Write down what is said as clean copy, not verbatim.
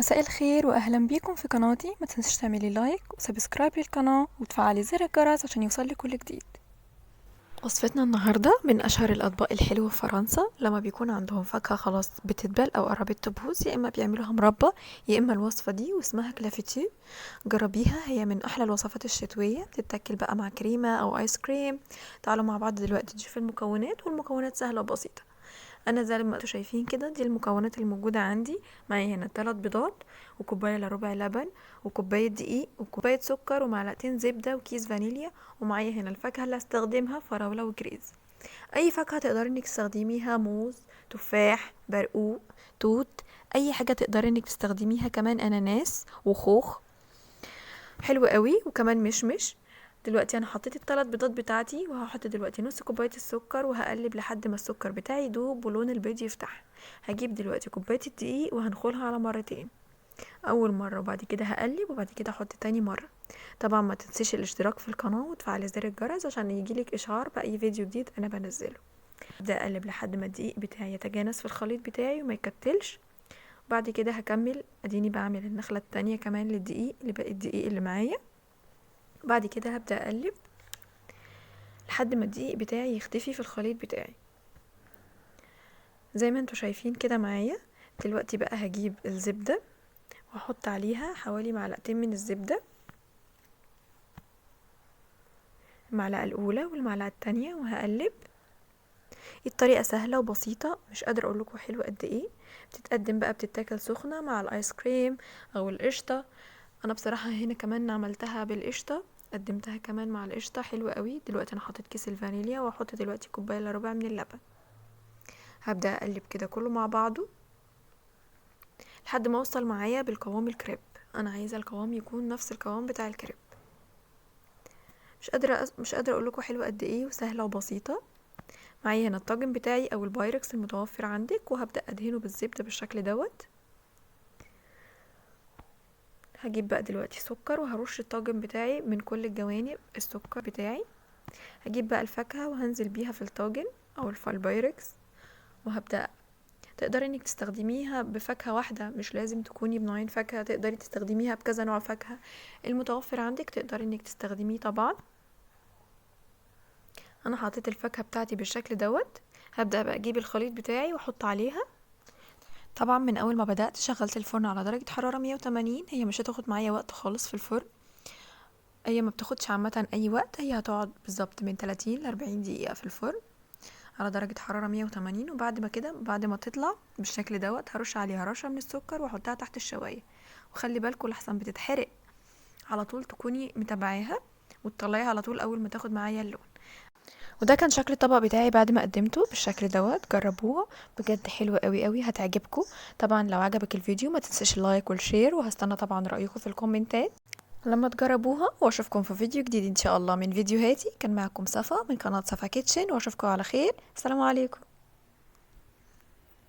مساء الخير واهلا بيكم في قناتي. ما تنسوش تعملي لايك وسبسكرايب للقناة وتفعلي زر الجرس عشان يوصلك كل جديد. وصفتنا النهاردة من اشهر الاطباق الحلوة في فرنسا. لما بيكون عندهم فاكهة خلاص بتتبل او قربت تبوظ، يا اما بيعملوها مربى يا اما الوصفة دي واسمها كلافتي. جربيها، هي من احلى الوصفات الشتوية، بتتاكل بقى مع كريمة او ايس كريم. تعالوا مع بعض دلوقتي نشوف المكونات، والمكونات سهلة وبسيطة. انا زي ما انتوا شايفين كده، دي المكونات الموجوده عندي. معايا هنا 3 بيضات، وكوبايه الا ربع لبن، وكوبايه دقيق، وكوبايه سكر، ومعلقتين زبده، وكيس فانيليا. ومعايا هنا الفاكهه اللي هستخدمها فراوله وكريز. اي فاكهه تقدري انك تستخدميها، موز، تفاح، برقوق، توت، اي حاجه تقدري انك تستخدميها، كمان اناناس وخوخ حلو قوي، وكمان مشمش. دلوقتي انا حطيت الثلاث بيضات بتاعتي، وهحط دلوقتي نص كوبايه السكر، وهقلب لحد ما السكر بتاعي يدوب ولون البيض يفتح. هجيب دلوقتي كوبايه الدقيق وهنخلها على مرتين، اول مره وبعد كده هقلب وبعد كده احط تاني مره. طبعا ما تنسيش الاشتراك في القناه وتفعلي زر الجرس عشان يجيلك اشعار باي فيديو جديد انا بنزله. ابدا اقلب لحد ما الدقيق بتاعي يتجانس في الخليط بتاعي وما يكتلش. بعد كده هكمل، اديني بعمل النخله التانية كمان للدقيق اللي باقي الدقيق اللي معايا. بعد كده هبدأ اقلب لحد ما الدقيق بتاعي يختفي في الخليط بتاعي زي ما انتوا شايفين كده معايا. دلوقتي بقى هجيب الزبدة واحط عليها حوالي معلقتين من الزبدة، المعلقة الاولى والمعلقة التانية، وهقلب. الطريقة سهلة وبسيطة، مش قادرة اقول لكم حلوة قد ايه. بتتقدم بقى بتتاكل سخنة مع الايس كريم او القشطة. انا بصراحة هنا كمان عملتها بالقشطة، قدمتها كمان مع القشطة حلوة قوي. دلوقتي انا حطيت كيس الفانيليا، واحط دلوقتي كوباية الا ربع من اللبن. هبدأ اقلب كده كله مع بعضه لحد ما اوصل معايا بالقوام الكريب. انا عايزه القوام يكون نفس القوام بتاع الكريب. مش قادره اقول لكم حلوه قد ايه وسهله وبسيطه. معايا هنا الطاجن بتاعي او البايركس المتوفر عندك، وهبدا ادهنه بالزبده بالشكل دوت. هجيب بقى دلوقتي سكر وهرش الطاجن بتاعي من كل الجوانب السكر بتاعي. هجيب بقى الفاكهه وهنزل بيها في الطاجن او في البايركس، وهبدا. تقدري انك تستخدميها بفاكهة واحدة، مش لازم تكوني بنوعين فاكهة، تقدري تستخدميها بكذا نوع فاكهة. المتوفر عندك تقدري انك تستخدميه طبعا. انا حطيت الفاكهة بتاعتي بالشكل دوت. هبدأ بقى اجيب الخليط بتاعي واحط عليها. طبعا من اول ما بدأت شغلت الفرن على درجة حرارة 180. هي مش هتاخد معايا وقت خالص في الفرن، هي ما بتاخدش عامة اي وقت، هي هتقعد بالظبط من 30 ل 40 دقيقة في الفرن على درجة حرارة 180. وبعد ما كده، بعد ما تطلع بالشكل دوت، هرش عليها رشة من السكر واحطها تحت الشواية. وخلي بالكوا لحسن بتتحرق، على طول تكوني متابعاها وتطلعيها على طول اول ما تاخد معايا اللون. وده كان شكل الطبق بتاعي بعد ما قدمته بالشكل دوت. جربوها بجد حلوة قوي قوي، هتعجبكم. طبعا لو عجبك الفيديو ما تنساش اللايك والشير، وهستنى طبعا رأيكم في الكومنتات لما تجربوها. واشوفكم في فيديو جديد ان شاء الله من فيديوهاتي. كان معكم صفا من قناة صفا كيتشن، واشوفكم على خير. السلام عليكم.